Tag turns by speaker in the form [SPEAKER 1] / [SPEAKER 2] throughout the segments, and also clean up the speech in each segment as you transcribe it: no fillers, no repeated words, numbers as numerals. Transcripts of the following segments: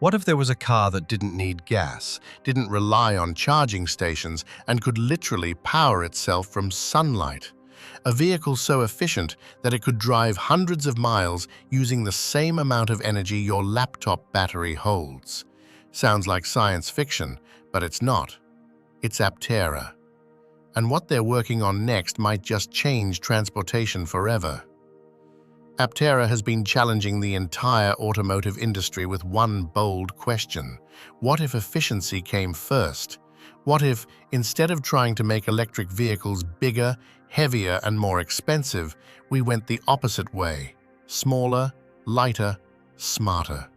[SPEAKER 1] What if there was a car that didn't need gas, didn't rely on charging stations, and could literally power itself from sunlight? A vehicle so efficient that it could drive hundreds of miles using the same amount of energy your laptop battery holds. Sounds like science fiction, but it's not. It's Aptera. And what they're working on next might just change transportation forever. Aptera has been challenging the entire automotive industry with one bold question. What if efficiency came first? What if, instead of trying to make electric vehicles bigger, heavier, and more expensive, we went the opposite way: smaller, lighter, smarter?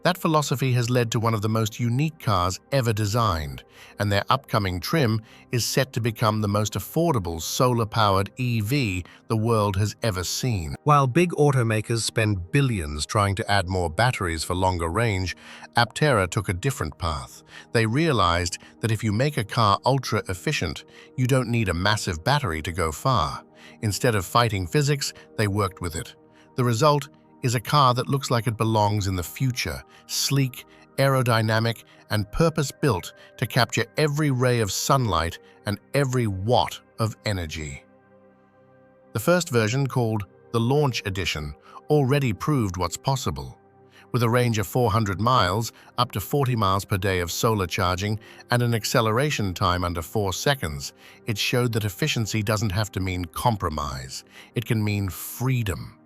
[SPEAKER 1] That philosophy has led to one of the most unique cars ever designed, and their upcoming trim is set to become the most affordable solar-powered EV the world has ever seen. While big automakers spend billions trying to add more batteries for longer range, Aptera took a different path. They realized that if you make a car ultra-efficient, you don't need a massive battery to go far. Instead of fighting physics, they worked with it. The result is a car that looks like it belongs in the future, sleek, aerodynamic, and purpose-built to capture every ray of sunlight and every watt of energy. The first version, called the Launch Edition, already proved what's possible. With a range of 400 miles, up to 40 miles per day of solar charging, and an acceleration time under 4 seconds, it showed that efficiency doesn't have to mean compromise. It can mean freedom.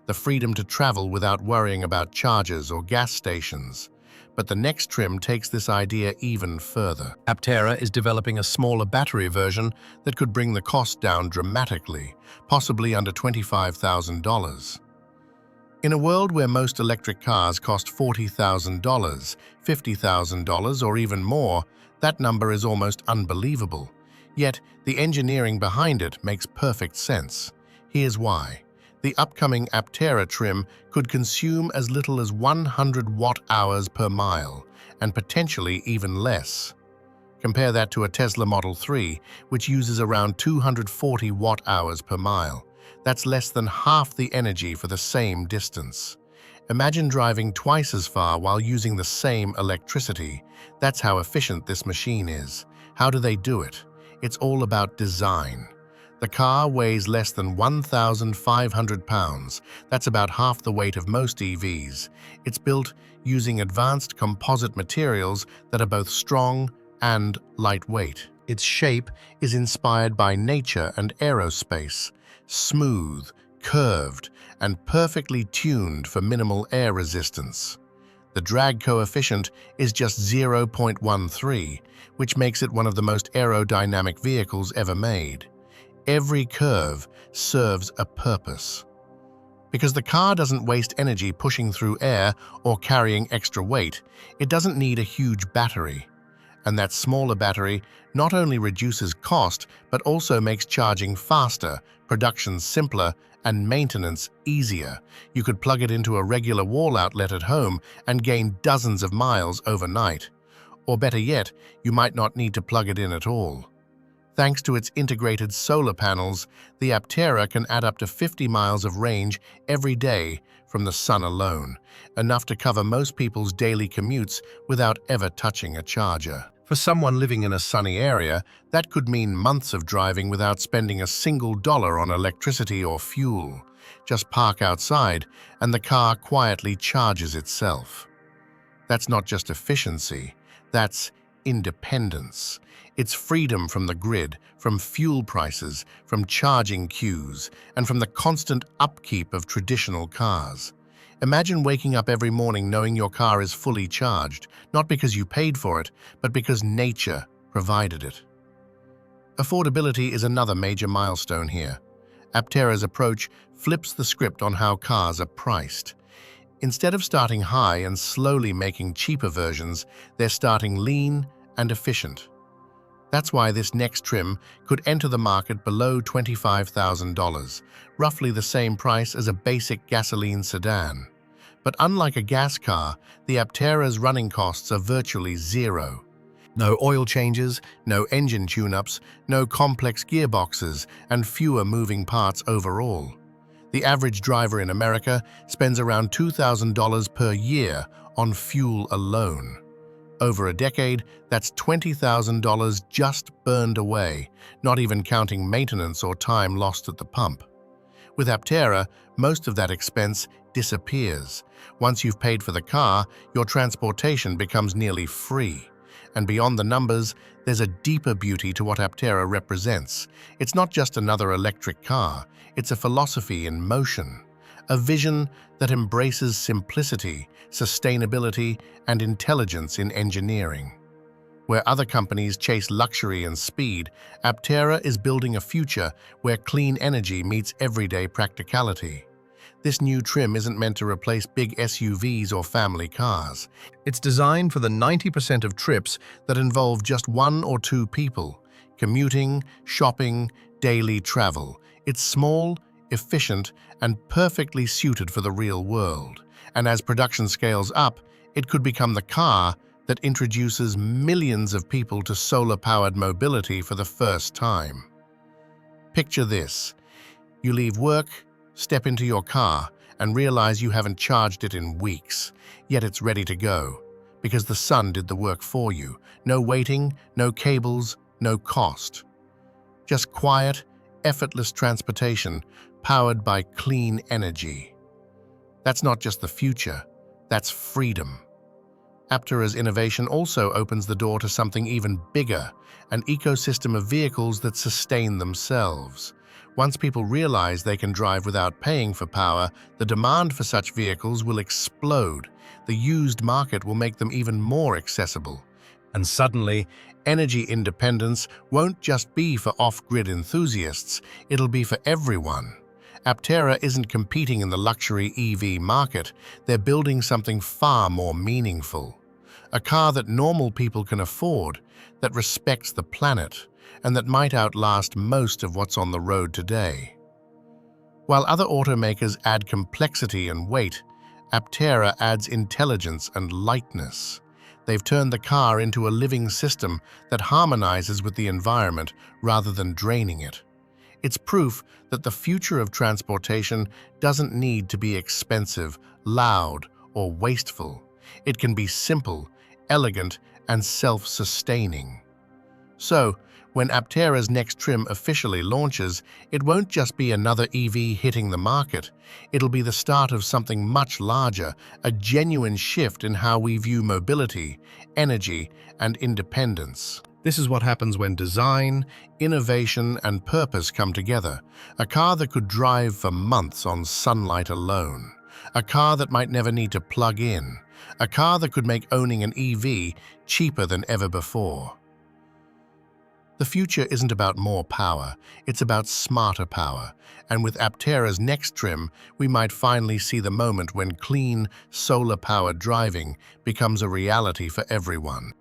[SPEAKER 1] The freedom to travel without worrying about chargers or gas stations. But the next trim takes this idea even further. Aptera is developing a smaller battery version that could bring the cost down dramatically, possibly under $25,000. In a world where most electric cars cost $40,000, $50,000, or even more, that number is almost unbelievable. Yet, the engineering behind it makes perfect sense. Here's why. The upcoming Aptera trim could consume as little as 100 watt-hours per mile, and potentially even less. Compare that to a Tesla Model 3, which uses around 240 watt-hours per mile. That's less than half the energy for the same distance. Imagine driving twice as far while using the same electricity. That's how efficient this machine is. How do they do it? It's all about design. The car weighs less than 1,500 pounds. That's about half the weight of most EVs. It's built using advanced composite materials that are both strong and lightweight. Its shape is inspired by nature and aerospace, smooth, curved, and perfectly tuned for minimal air resistance. The drag coefficient is just 0.13, which makes it one of the most aerodynamic vehicles ever made. Every curve serves a purpose. Because the car doesn't waste energy pushing through air or carrying extra weight, it doesn't need a huge battery. And that smaller battery not only reduces cost, but also makes charging faster, production simpler, and maintenance easier. You could plug it into a regular wall outlet at home and gain dozens of miles overnight. Or better yet, you might not need to plug it in at all. Thanks to its integrated solar panels, the Aptera can add up to 50 miles of range every day from the sun alone, enough to cover most people's daily commutes without ever touching a charger. For someone living in a sunny area, that could mean months of driving without spending a single dollar on electricity or fuel. Just park outside, and the car quietly charges itself. That's not just efficiency, that's independence. It's freedom from the grid, from fuel prices, from charging queues, and from the constant upkeep of traditional cars. Imagine waking up every morning knowing your car is fully charged, not because you paid for it, but because nature provided it. Affordability is another major milestone here. Aptera's approach flips the script on how cars are priced. Instead of starting high and slowly making cheaper versions, they're starting lean and efficient. That's why this next trim could enter the market below $25,000, roughly the same price as a basic gasoline sedan. But unlike a gas car, the Aptera's running costs are virtually zero. No oil changes, no engine tune-ups, no complex gearboxes, and fewer moving parts overall. The average driver in America spends around $2,000 per year on fuel alone. Over a decade, that's $20,000 just burned away, not even counting maintenance or time lost at the pump. With Aptera, most of that expense disappears. Once you've paid for the car, your transportation becomes nearly free. And beyond the numbers, there's a deeper beauty to what Aptera represents. It's not just another electric car, it's a philosophy in motion. A vision that embraces simplicity, sustainability, and intelligence in engineering. Where other companies chase luxury and speed, Aptera is building a future where clean energy meets everyday practicality. This new trim isn't meant to replace big SUVs or family cars. It's designed for the 90% of trips that involve just one or two people, commuting, shopping, daily travel. It's small, efficient, and perfectly suited for the real world. And as production scales up, it could become the car that introduces millions of people to solar-powered mobility for the first time. Picture this. You leave work, step into your car, and realize you haven't charged it in weeks, yet it's ready to go, because the sun did the work for you. No waiting, no cables, no cost. Just quiet, effortless transportation powered by clean energy. That's not just the future, that's freedom. Aptera's innovation also opens the door to something even bigger, an ecosystem of vehicles that sustain themselves. Once people realize they can drive without paying for power, the demand for such vehicles will explode. The used market will make them even more accessible. And suddenly, energy independence won't just be for off-grid enthusiasts, it'll be for everyone. Aptera isn't competing in the luxury EV market, they're building something far more meaningful. A car that normal people can afford, that respects the planet, and that might outlast most of what's on the road today. While other automakers add complexity and weight, Aptera adds intelligence and lightness. They've turned the car into a living system that harmonizes with the environment rather than draining it. It's proof that the future of transportation doesn't need to be expensive, loud, or wasteful. It can be simple, elegant, and self-sustaining. So, when Aptera's next trim officially launches, it won't just be another EV hitting the market. It'll be the start of something much larger, a genuine shift in how we view mobility, energy, and independence. This is what happens when design, innovation, and purpose come together. A car that could drive for months on sunlight alone. A car that might never need to plug in. A car that could make owning an EV cheaper than ever before. The future isn't about more power, it's about smarter power. And with Aptera's next trim, we might finally see the moment when clean, solar-powered driving becomes a reality for everyone.